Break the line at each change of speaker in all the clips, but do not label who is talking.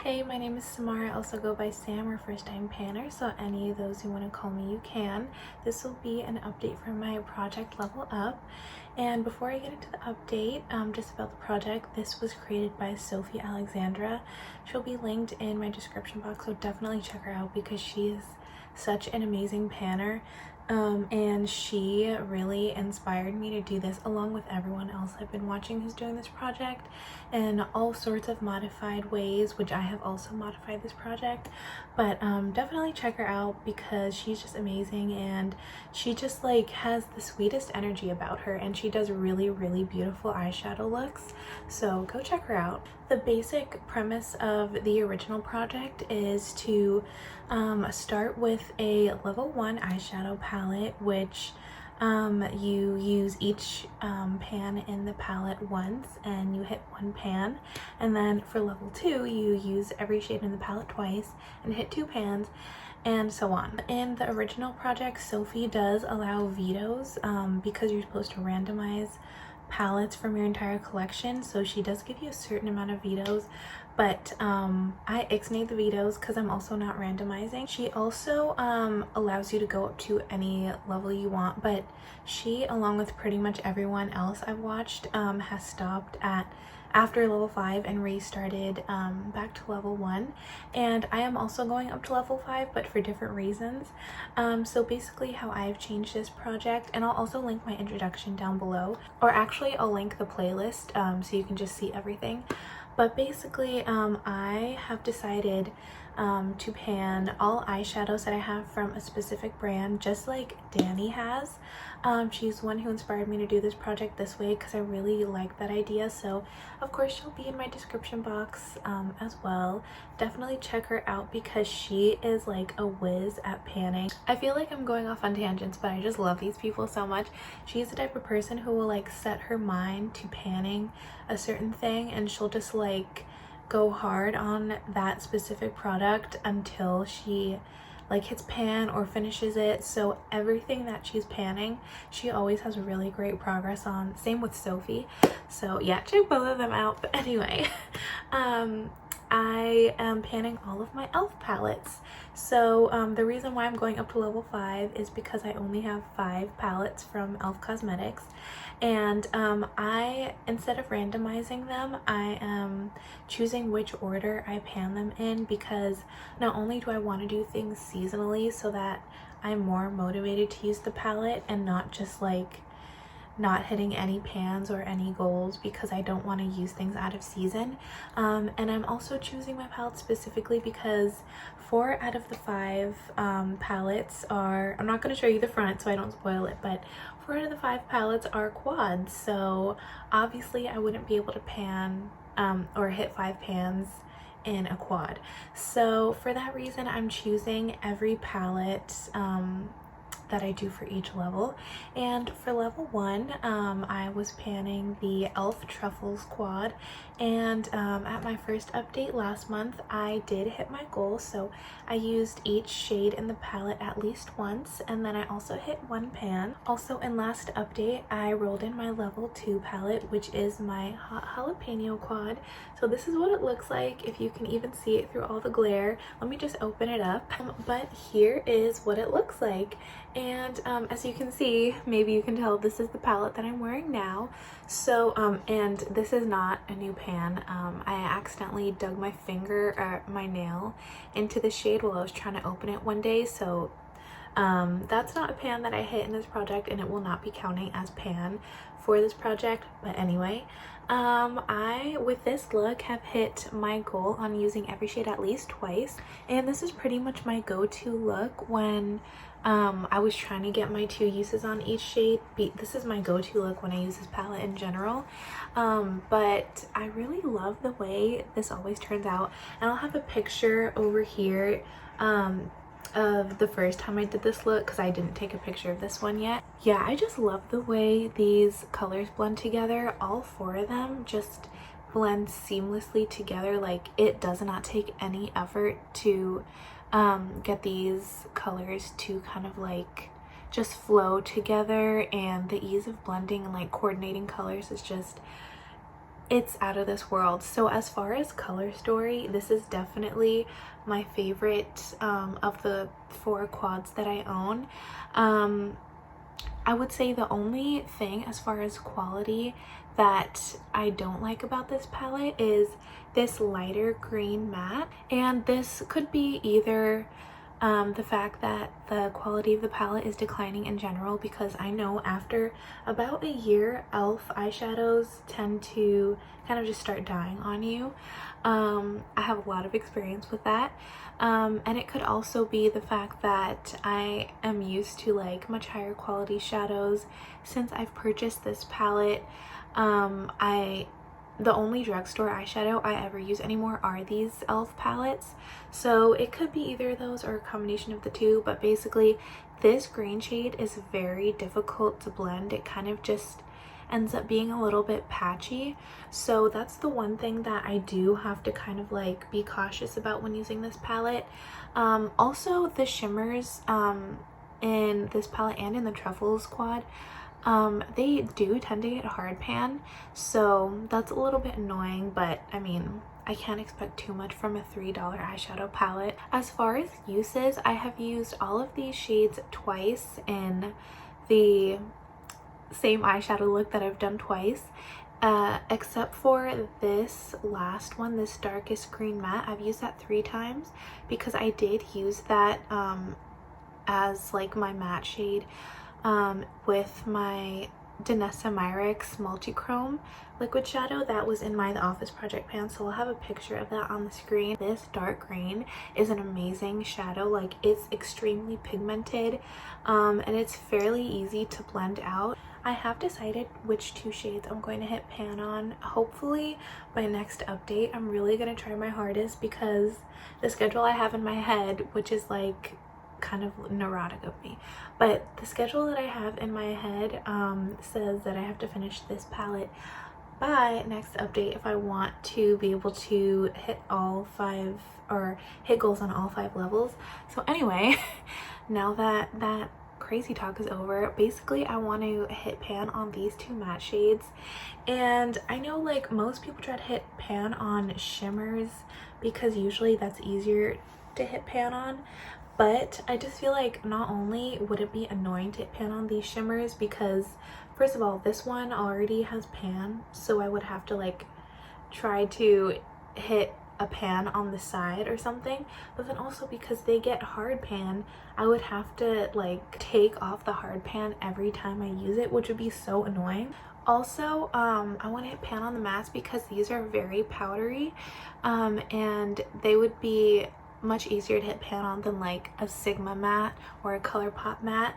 Hey, my name is Samara. I also go by Sam or First Time Panner, so any of those who want to call me, you can. This will be an update from my project Level Up. And before I get into the update, just about the project, this was created by Sofie Alexandra. She'll be linked in my description box, so definitely check her out because she is such an amazing panner. And she really inspired me to do this along with everyone else I've been watching who's doing this project in all sorts of modified ways, which I have also modified this project. But definitely check her out because she's just amazing, and she just like has the sweetest energy about her, and she does really beautiful eyeshadow looks, so go check her out. The basic premise of the original project is to start with a level 1 eyeshadow palette, which you use each pan in the palette once and you hit one pan, and then for level 2 you use every shade in the palette twice and hit 2 pans, and so on. In the original project, Sofie does allow vetoes because you're supposed to randomize palettes from your entire collection, so she does give you a certain amount of vetoes, but I ixnayed the vetoes because I'm also not randomizing. She also allows you to go up to any level you want, but she, along with pretty much everyone else I've watched, has stopped at after level 5 and restarted back to level 1, and I am also going up to level 5 but for different reasons. So basically how I've changed this project, and I'll also link my introduction down below, or actually I'll link the playlist so you can just see everything. But basically I have decided to pan all eyeshadows that I have from a specific brand, just like Dannie has. She's one who inspired me to do this project this way because I really like that idea, so of course she'll be in my description box as well. Definitely check her out because she is like a whiz at panning. I feel like I'm going off on tangents, but I just love these people so much. She's the type of person who will like set her mind to panning a certain thing, and she'll just like go hard on that specific product until she like hits pan or finishes it. So everything that she's panning, she always has really great progress on. Same with Sofie. So yeah, check both of them out. But anyway, I am panning all of my e.l.f. palettes. So the reason why I'm going up to level 5 is because I only have 5 palettes from e.l.f. Cosmetics, and I, instead of randomizing them, I am choosing which order I pan them in, because not only do I want to do things seasonally so that I'm more motivated to use the palette and not just like not hitting any pans or any goals because I don't want to use things out of season, and I'm also choosing my palette specifically because 4 out of the 5 palettes are, I'm not going to show you the front so I don't spoil it, but 4 out of the 5 palettes are quads, so obviously I wouldn't be able to pan or hit 5 pans in a quad. So for that reason, I'm choosing every palette that I do for each level. And for level 1, I was panning the e.l.f. Truffles quad, and at my first update last month I did hit my goal, so I used each shade in the palette at least once, and then I also hit 1 pan. Also in last update I rolled in my level 2 palette, which is my hot jalapeno quad. So this is what it looks like, if you can even see it through all the glare. Let me just open it up. But here is what it looks like. And as you can see, maybe you can tell, this is the palette that I'm wearing now. So and this is not a new pan. I accidentally dug my finger or my nail into the shade while I was trying to open it one day, so that's not a pan that I hit in this project, and it will not be counting as pan for this project. But anyway, I, with this look, have hit my goal on using every shade at least twice, and this is pretty much my go-to look when I was trying to get my 2 uses on each shade. This is my go-to look when I use this palette in general, but I really love the way this always turns out, and I'll have a picture over here of the first time I did this look because I didn't take a picture of this one yet. Yeah, I just love the way these colors blend together. All 4 of them just blend seamlessly together. Like, it does not take any effort to get these colors to kind of like just flow together, and the ease of blending and like coordinating colors is just it's out of this world. So as far as color story, this is definitely my favorite of the 4 quads that I own. I would say the only thing as far as quality that I don't like about this palette is this lighter green matte, and this could be either the fact that the quality of the palette is declining in general, because I know after about a year e.l.f. eyeshadows tend to kind of just start dying on you. I have a lot of experience with that, and it could also be the fact that I am used to like much higher quality shadows since I've purchased this palette. The only drugstore eyeshadow I ever use anymore are these e.l.f. palettes, so it could be either of those or a combination of the two. But basically this green shade is very difficult to blend. It kind of just ends up being a little bit patchy, so that's the one thing that I do have to kind of like be cautious about when using this palette. Also the shimmers in this palette and in the Truffles quad, they do tend to get hard pan, so that's a little bit annoying, but I mean, I can't expect too much from a $3 eyeshadow palette. As far as uses, I have used all of these shades twice in the same eyeshadow look that I've done twice, except for this last one, this darkest green matte. I've used that 3 times because I did use that as like my matte shade with my Danessa Myricks Multichrome liquid shadow that was in my The Office Project pan, so I'll have a picture of that on the screen. This dark green is an amazing shadow. Like, it's extremely pigmented, and it's fairly easy to blend out. I have decided which 2 shades I'm going to hit pan on. Hopefully by next update, I'm really going to try my hardest, because the schedule I have in my head, which is like kind of neurotic of me, but the schedule that I have in my head says that I have to finish this palette by next update if I want to be able to hit all 5 or hit goals on all 5 levels. So anyway, now that that crazy talk is over, basically I want to hit pan on these 2 matte shades. And I know like most people try to hit pan on shimmers because usually that's easier to hit pan on, but I just feel like not only would it be annoying to hit pan on these shimmers, because first of all, this one already has pan, so I would have to like try to hit a pan on the side or something, but then also because they get hard pan, I would have to like take off the hard pan every time I use it, which would be so annoying. Also, I want to hit pan on the mattes because these are very powdery, and they would be much easier to hit pan on than like a Sigma matte or a ColourPop matte.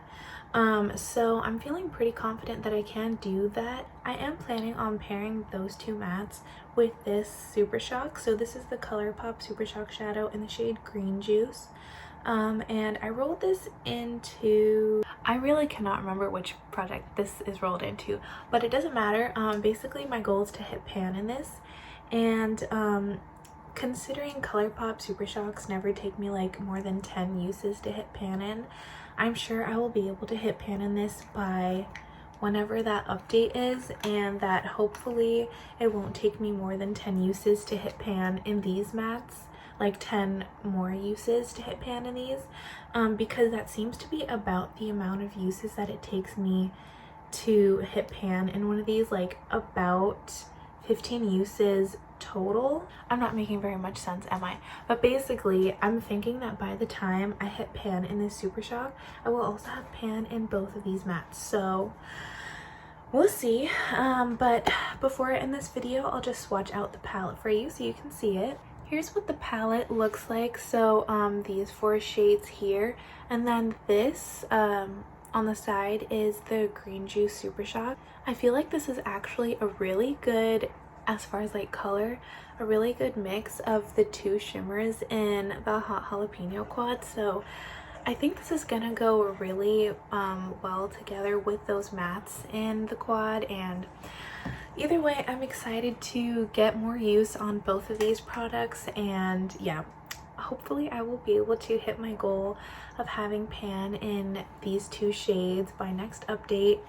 So I'm feeling pretty confident that I can do that. I am planning on pairing those 2 mattes with this Super Shock. So this is the ColourPop Super Shock shadow in the shade Green Juice. And I rolled this into, I really cannot remember which project this is rolled into, but it doesn't matter. Basically my goal is to hit pan in this, and considering ColourPop Super Shocks never take me like more than 10 uses to hit pan in, I'm sure I will be able to hit pan in this by whenever that update is, and that hopefully it won't take me more than 10 uses to hit pan in these mattes, like 10 more uses to hit pan in these, because that seems to be about the amount of uses that it takes me to hit pan in one of these, like about 15 uses total. I'm not making very much sense, am I? But basically, I'm thinking that by the time I hit pan in this Super Shock, I will also have pan in both of these mattes. So we'll see. But before I end this video, I'll just swatch out the palette for you so you can see it. Here's what the palette looks like. So these 4 shades here, and then this on the side is the Green Juice Super Shock. I feel like this is actually a really good, as far as like color, a really good mix of the 2 shimmers in the Hot Jalapeno quad. So I think this is gonna go really well together with those mattes in the quad, and either way I'm excited to get more use on both of these products. And yeah, hopefully I will be able to hit my goal of having pan in these 2 shades by next update,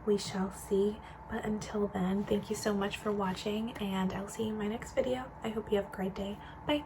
we shall see. But until then, thank you so much for watching, and I'll see you in my next video. I hope you have a great day. Bye.